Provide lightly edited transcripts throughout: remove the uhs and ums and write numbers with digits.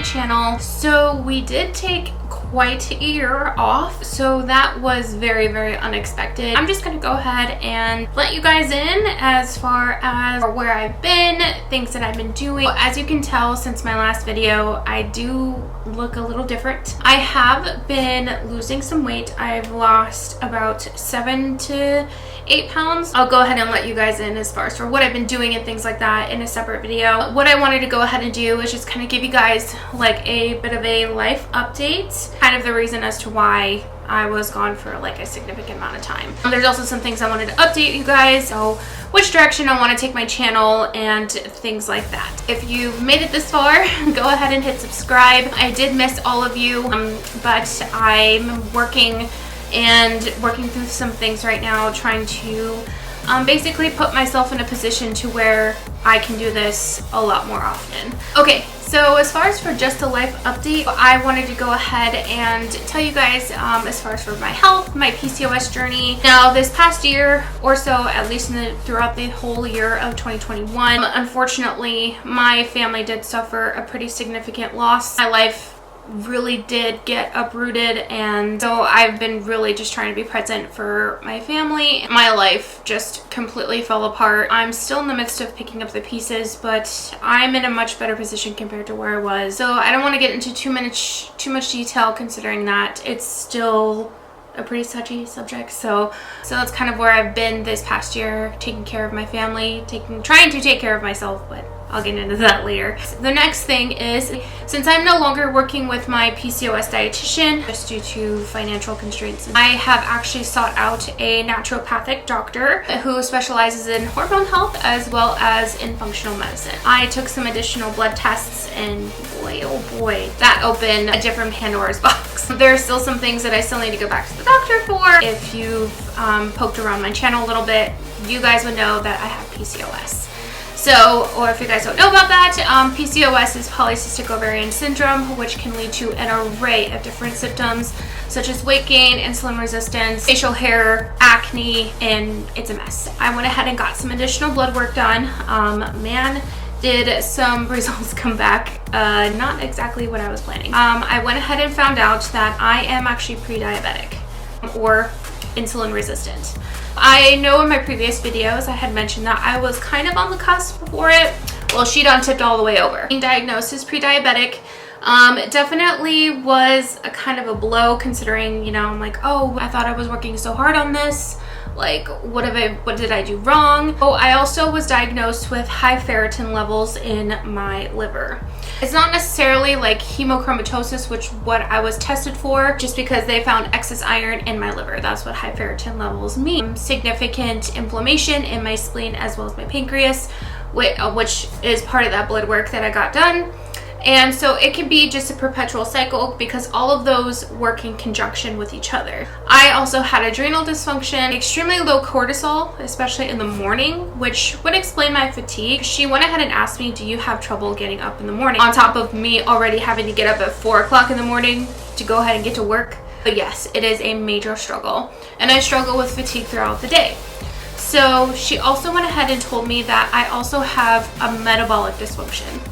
my channel. So we did take quite a year off, so that was very, very unexpected. I'm just gonna go ahead and let you guys in as far as where I've been, things that I've been doing. As you can tell since my last video, I do look a little different. I have been losing some weight. I've lost about 7 to 8 pounds. I'll go ahead and let you guys in as far as for what I've been doing and things like that in a separate video. What I wanted to go ahead and do is just kind of give you guys like a bit of a life update, kind of the reason as to why I was gone for like a significant amount of time. There's also some things I wanted to update you guys, so which direction I want to take my channel and things like that. If you've made it this far, go ahead and hit subscribe. I did miss all of you, but I'm working through some things right now, trying to basically put myself in a position to where I can do this a lot more often. Okay, so as far as for just a life update, I wanted to go ahead and tell you guys as far as for my health, my PCOS journey. Now, this past year or so, at least throughout the whole year of 2021, unfortunately, my family did suffer a pretty significant loss. My life really did get uprooted, and so I've been really just trying to be present for my family. My life just completely fell apart. I'm still in the midst of picking up the pieces, but I'm in a much better position compared to where I was. So I don't want to get into too much detail, considering that it's still a pretty touchy subject. So that's kind of where I've been this past year, taking care of my family, trying to take care of myself, but I'll get into that later. The next thing is, since I'm no longer working with my PCOS dietitian, just due to financial constraints, I have actually sought out a naturopathic doctor who specializes in hormone health as well as in functional medicine. I took some additional blood tests, and boy, oh boy, that opened a different Pandora's box. There are still some things that I still need to go back to the doctor for. If you've poked around my channel a little bit, you guys would know that I have PCOS. So, or if you guys don't know about that, PCOS is polycystic ovarian syndrome, which can lead to an array of different symptoms such as weight gain, insulin resistance, facial hair, acne, and it's a mess. I went ahead and got some additional blood work done. Man, did some results come back not exactly what I was planning. I went ahead and found out that I am actually pre-diabetic or insulin resistant. I know in my previous videos I had mentioned that I was kind of on the cusp for it. Well, she done tipped all the way over. Being diagnosed as pre-diabetic definitely was a kind of a blow, considering, you know, I'm like, oh, I thought I was working so hard on this. Like, what did I do wrong? Oh, I also was diagnosed with high ferritin levels in my liver. It's not necessarily like hemochromatosis, which what I was tested for, just because they found excess iron in my liver. That's what high ferritin levels mean. Significant inflammation in my spleen as well as my pancreas, which is part of that blood work that I got done. And so it can be just a perpetual cycle because all of those work in conjunction with each other. I also had adrenal dysfunction, extremely low cortisol, especially in the morning, which would explain my fatigue. She went ahead and asked me, do you have trouble getting up in the morning? On top of me already having to get up at 4 o'clock in the morning to go ahead and get to work. But yes, it is a major struggle. And I struggle with fatigue throughout the day. So she also went ahead and told me that I also have a metabolic dysfunction.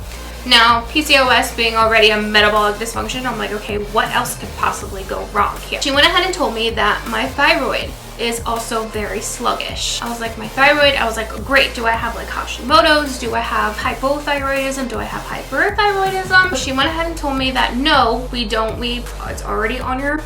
Now, PCOS being already a metabolic dysfunction, I'm like, okay, what else could possibly go wrong here? She went ahead and told me that my thyroid is also very sluggish. I was like, my thyroid? I was like, great. Do I have like Hashimoto's? Do I have hypothyroidism? Do I have hyperthyroidism? She went ahead and told me that no, we don't. It's already on your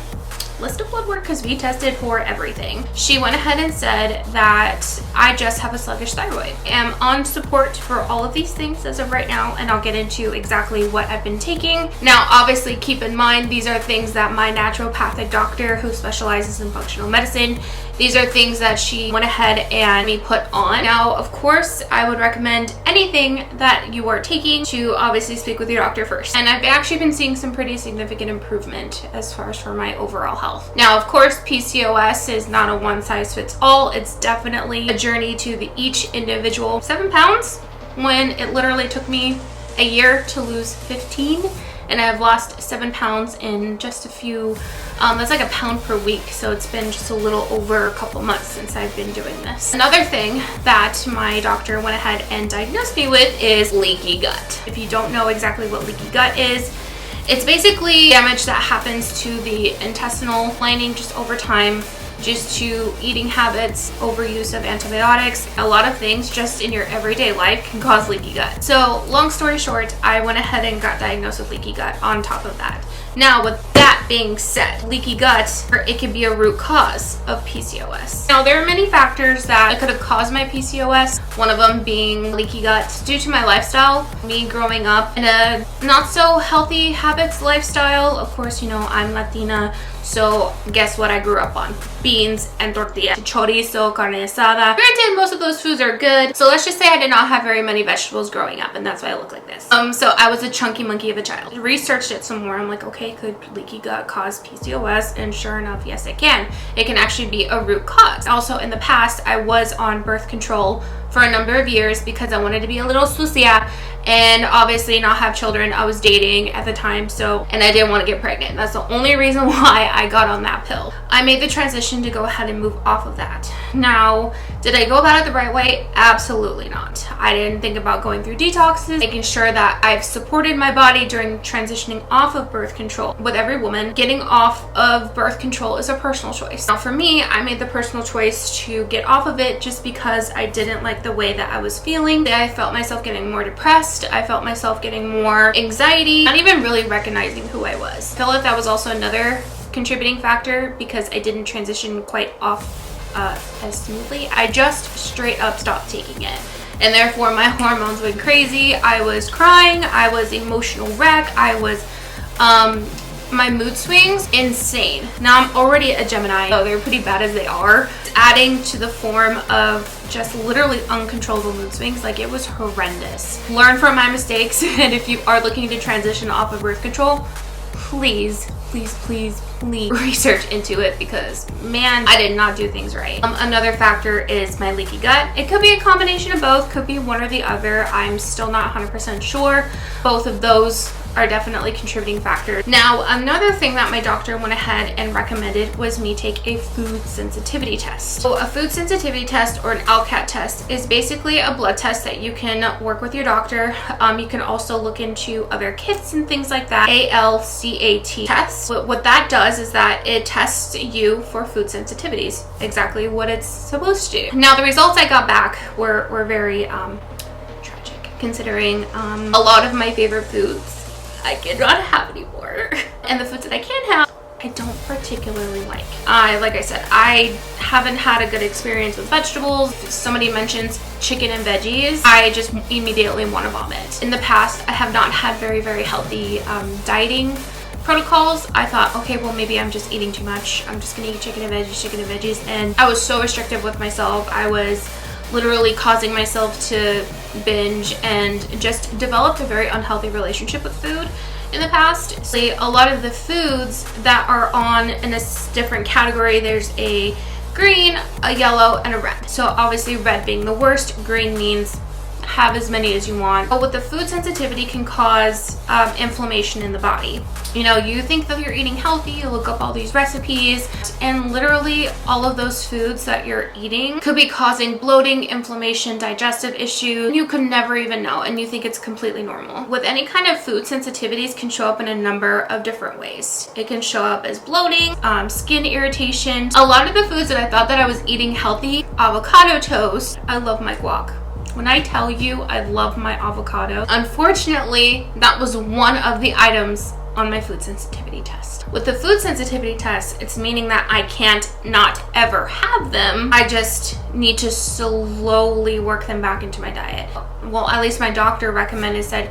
list of blood work because we tested for everything. She went ahead and said that I just have a sluggish thyroid. I am on support for all of these things as of right now, and I'll get into exactly what I've been taking. Now, obviously, keep in mind, these are things that my naturopathic doctor who specializes in functional medicine, these are things that she went ahead and me put on. Now, of course, I would recommend anything that you are taking to obviously speak with your doctor first. And I've actually been seeing some pretty significant improvement as far as for my overall health. Now, of course, PCOS is not a one size fits all. It's definitely a journey to each individual. 7 pounds when it literally took me a year to lose 15. And I've lost 7 pounds in just a few, that's like a pound per week. So it's been just a little over a couple months since I've been doing this. Another thing that my doctor went ahead and diagnosed me with is leaky gut. If you don't know exactly what leaky gut is, It's basically damage that happens to the intestinal lining just over time, just to eating habits, overuse of antibiotics, a lot of things just in your everyday life can cause leaky gut. So long story short, I went ahead and got diagnosed with leaky gut on top of that. Now, with that being said, leaky gut, it can be a root cause of PCOS. Now, there are many factors that could have caused my PCOS, one of them being leaky gut due to my lifestyle, me growing up in a not so healthy habits lifestyle. Of course, you know, I'm Latina, so guess what I grew up on? Beans and tortilla. Chorizo, carne asada. Granted, most of those foods are good, so let's just say I did not have very many vegetables growing up, and that's why I look like this. So I was a chunky monkey of a child. Researched it some more. I'm like, okay, could leaky gut cause PCOS? And sure enough, yes, it can. It can actually be a root cause. Also, in the past, I was on birth control for a number of years because I wanted to be a little sucia and obviously not have children. I was dating at the time, and I didn't want to get pregnant. That's the only reason why I got on that pill. I made the transition to go ahead and move off of that. Now, did I go about it the right way? Absolutely not. I didn't think about going through detoxes, making sure that I've supported my body during transitioning off of birth control. With every woman, getting off of birth control is a personal choice. Now, for me, I made the personal choice to get off of it just because I didn't like the way that I was feeling. I felt myself getting more depressed. I felt myself getting more anxiety, not even really recognizing who I was. I felt like that was also another contributing factor because I didn't transition quite off as smoothly. I just straight up stopped taking it, and therefore my hormones went crazy. I was crying, I was emotional wreck, I was my mood swings, insane. Now I'm already a Gemini, so they're pretty bad as they are. Adding to the form of just literally uncontrollable mood swings, like it was horrendous. Learn from my mistakes, and if you are looking to transition off of birth control, please research into it because, man, I did not do things right. Another factor is my leaky gut. It could be a combination of both, could be one or the other. I'm still not 100% sure. Both of those are definitely contributing factors. Now, another thing that my doctor went ahead and recommended was me take a food sensitivity test. So a food sensitivity test, or an ALCAT test, is basically a blood test that you can work with your doctor. You can also look into other kits and things like that. ALCAT test. What that does is that it tests you for food sensitivities, exactly what it's supposed to do. Now, the results I got back were very tragic, considering a lot of my favorite foods I cannot have anymore. And the foods that I can have, I don't particularly like. Like I said, I haven't had a good experience with vegetables. If somebody mentions chicken and veggies, I just immediately want to vomit. In the past, I have not had very healthy dieting protocols. I thought, okay, well, maybe I'm just eating too much. I'm just gonna eat chicken and veggies. And I was so restrictive with myself. I was literally causing myself to binge and just developed a very unhealthy relationship with food in the past. So a lot of the foods that are on in this different category, there's a green, a yellow, and a red. So obviously red being the worst, green means have as many as you want. But with the food sensitivity can cause inflammation in the body. You know, you think that you're eating healthy, you look up all these recipes, and literally all of those foods that you're eating could be causing bloating, inflammation, digestive issues. You could never even know, and you think it's completely normal. With any kind of food sensitivities can show up in a number of different ways. It can show up as bloating, skin irritation. A lot of the foods that I thought that I was eating healthy, avocado toast, I love my guac. When I tell you I love my avocado, unfortunately, that was one of the items on my food sensitivity test. With the food sensitivity test, it's meaning that I can't not ever have them. I just need to slowly work them back into my diet. Well, at least my doctor said,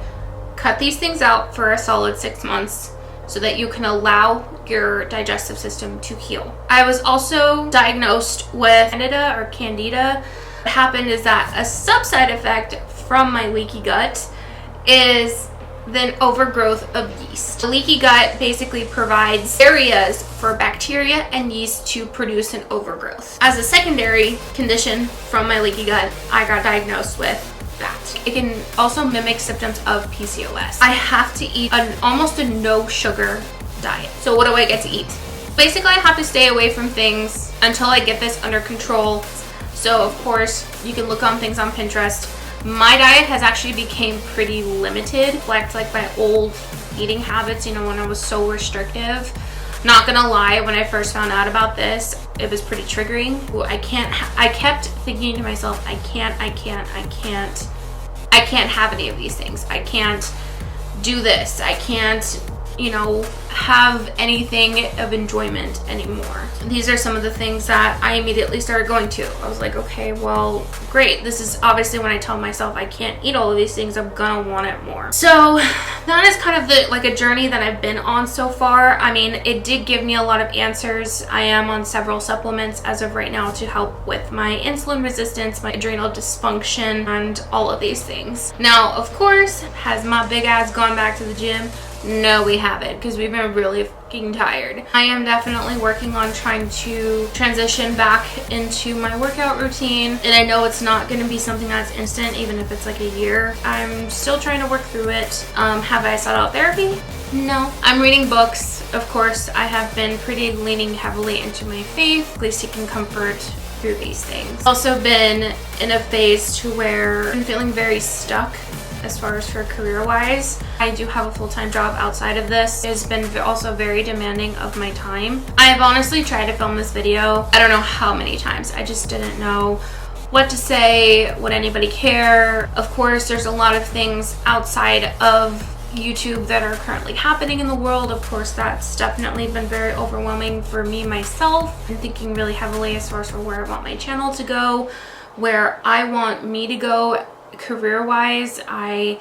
cut these things out for a solid 6 months so that you can allow your digestive system to heal. I was also diagnosed with candida. What happened is that a side effect from my leaky gut is then overgrowth of yeast. The leaky gut basically provides areas for bacteria and yeast to produce an overgrowth. As a secondary condition from my leaky gut, I got diagnosed with that. It can also mimic symptoms of PCOS. I have to eat almost a no sugar diet. So what do I get to eat? Basically, I have to stay away from things until I get this under control. So of course, you can look on things on Pinterest. My diet has actually become pretty limited. Like my old eating habits, you know, when I was so restrictive. Not gonna lie, when I first found out about this, it was pretty triggering. I kept thinking to myself, I can't have any of these things. I can't do this. I can't, you know, have anything of enjoyment anymore. These are some of the things that I immediately started going to. I was like, okay, well, great. This is obviously when I tell myself I can't eat all of these things, I'm gonna want it more. So that is kind of like a journey that I've been on so far. I mean, it did give me a lot of answers. I am on several supplements as of right now to help with my insulin resistance, my adrenal dysfunction, and all of these things. Now, of course, has my big ass gone back to the gym? No, we haven't, because we've been really fucking tired. I am definitely working on trying to transition back into my workout routine, and I know it's not going to be something that's instant, even if it's like a year. I'm still trying to work through it. Have I sought out therapy? No. I'm reading books. Of course, I have been pretty leaning heavily into my faith, at least seeking comfort through these things. Also been in a phase to where I'm feeling very stuck as far as for career-wise. I do have a full-time job outside of this. It has been also very demanding of my time. I have honestly tried to film this video, I don't know how many times. I just didn't know what to say, would anybody care? Of course, there's a lot of things outside of YouTube that are currently happening in the world. Of course, that's definitely been very overwhelming for me myself. I'm thinking really heavily as far as for where I want my channel to go, where I want me to go career-wise. I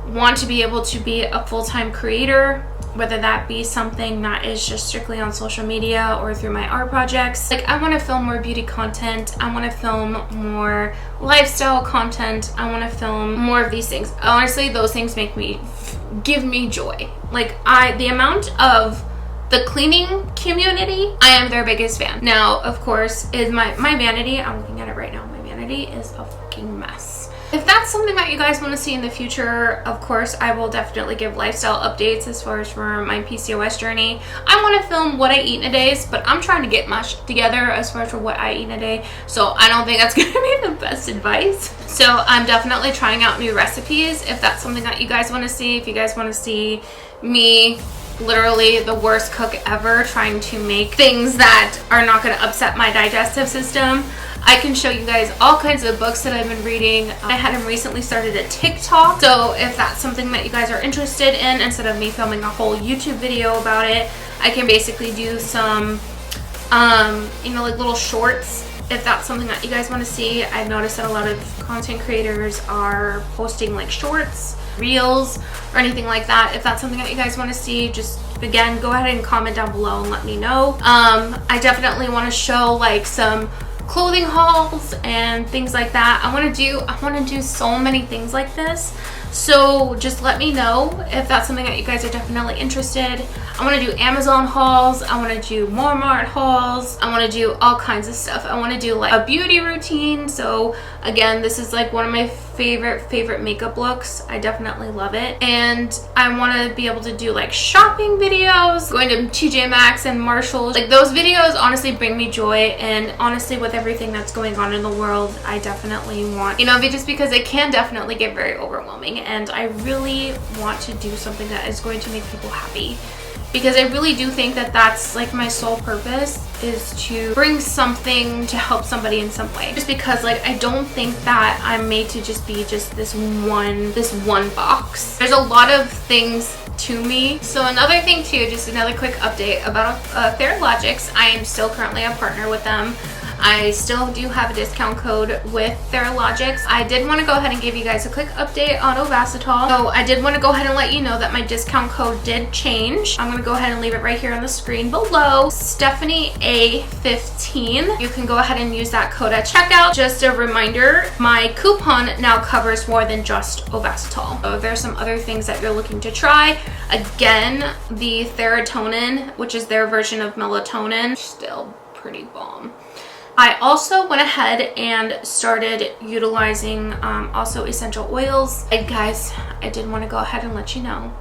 want to be able to be a full-time creator, whether that be something that is just strictly on social media or through my art projects. Like, I want to film more beauty content. I want to film more lifestyle content. I want to film more of these things. Honestly, those things give me joy. Like, the amount of the cleaning community, I am their biggest fan. Now, of course, is my vanity, I'm looking at it right now, my vanity is a fucking mess. If that's something that you guys want to see in the future, of course, I will definitely give lifestyle updates as far as for my PCOS journey. I want to film what I eat in a day, but I'm trying to get my shit together as far as for what I eat in a day, so I don't think that's going to be the best advice. So I'm definitely trying out new recipes if that's something that you guys want to see. If you guys want to see me literally the worst cook ever trying to make things that are not going to upset my digestive system, I can show you guys all kinds of books that I've been reading. I had recently started a TikTok, so if that's something that you guys are interested in, instead of me filming a whole YouTube video about it, I can basically do some you know, like little shorts. If that's something that you guys want to see, I've noticed that a lot of content creators are posting like shorts, reels, or anything like that. If that's something that you guys want to see, just again, go ahead and comment down below and let me know. I definitely want to show like some clothing hauls and things like that. I want to do so many things like this, so just let me know if that's something that you guys are definitely interested. I want to do Amazon hauls, I want to do Walmart hauls, I want to do all kinds of stuff. I want to do like a beauty routine. So again, this is like one of my favorite makeup looks. I definitely love it, and I want to be able to do like shopping videos, going to TJ Maxx and Marshalls. Like, those videos honestly bring me joy, and honestly with everything that's going on in the world, I definitely want, you know, just because it can definitely get very overwhelming, and I really want to do something that is going to make people happy, because I really do think that that's like my sole purpose, is to bring something to help somebody in some way. Just because like I don't think that I'm made to just be just this one box. There's a lot of things to me. So another thing too, just another quick update about Therapeutics. I am still currently a partner with them. I still do have a discount code with Therapeutics. I did want to go ahead and give you guys a quick update on Ovasitol. So I did want to go ahead and let you know that my discount code did change. I'm going to go ahead and leave it right here on the screen below. STEPHANIEA15. You can go ahead and use that code at checkout. Just a reminder, my coupon now covers more than just Ovasitol. So if there's some other things that you're looking to try, again, the Ferritin, which is their version of melatonin, still pretty bomb. I also went ahead and started utilizing also essential oils. And guys, I did want to go ahead and let you know,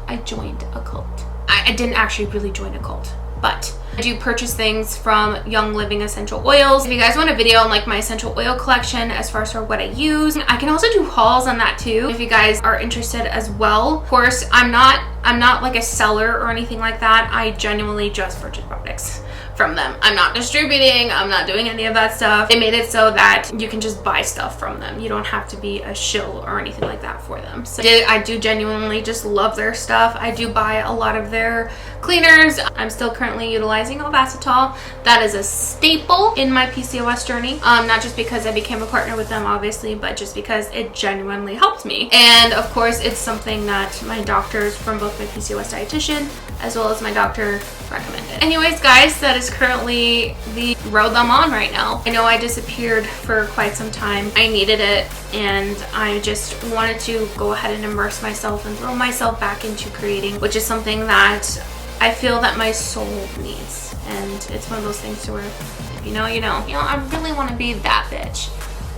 I joined a cult. I didn't actually really join a cult, but I do purchase things from Young Living essential oils. If you guys want a video on like my essential oil collection as far as for what I use, I can also do hauls on that too if you guys are interested as well. Of course, I'm not I'm not like a seller or anything like that. I genuinely just purchase products from them. I'm not distributing, I'm not doing any of that stuff. They made it so that you can just buy stuff from them. You don't have to be a shill or anything like that for them. So I do genuinely just love their stuff. I do buy a lot of their cleaners. I'm still currently utilizing Ovasitol. That is a staple in my PCOS journey. Not just because I became a partner with them, obviously, but just because it genuinely helped me. And of course, it's something that my doctors from both my PCOS dietitian as well as my doctor recommended. Anyways, guys, that is currently the road I'm on right now. I know I disappeared for quite some time. I needed it, and I just wanted to go ahead and immerse myself and throw myself back into creating, which is something that I feel that my soul needs. And it's one of those things to where, if you know, you know. You know, I really want to be that bitch.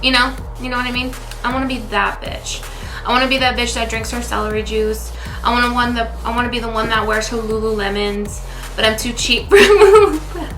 You know what I mean? I want to be that bitch. I want to be that bitch that drinks her celery juice. I want to be the one that wears her Lululemons, but I'm too cheap for Lululemon.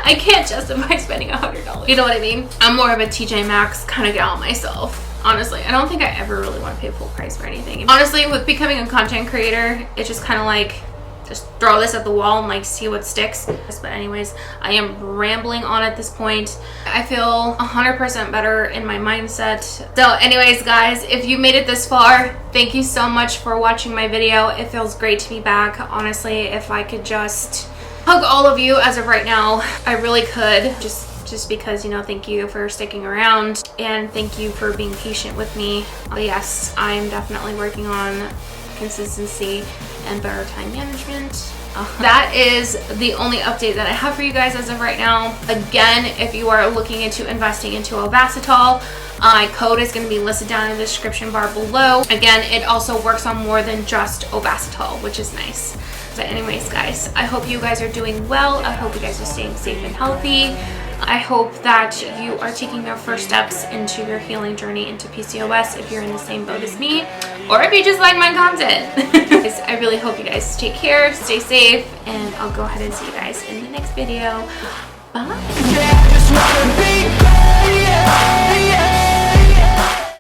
I can't justify spending $100. You know what I mean? I'm more of a TJ Maxx kind of gal myself. Honestly, I don't think I ever really want to pay full price for anything. Honestly, with becoming a content creator, it's just kind of like, just throw this at the wall and like see what sticks. But anyways, I am rambling on at this point. I feel 100% better in my mindset. So anyways, guys, if you made it this far, thank you so much for watching my video. It feels great to be back. Honestly, if I could just hug all of you as of right now, I really could. Just because, you know, thank you for sticking around and thank you for being patient with me. But yes, I'm definitely working on consistency and better time management. That is the only update that I have for you guys as of right now. Again, if you are looking into investing into Ovasitol, my code is going to be listed down in the description bar below. Again, it also works on more than just Ovasitol, which is nice. But anyways, guys, I hope you guys are doing well. I hope you guys are staying safe and healthy. I hope that you are taking your first steps into your healing journey into PCOS if you're in the same boat as me, or if you just like my content. I really hope you guys take care, stay safe, and I'll go ahead and see you guys in the next video. Bye.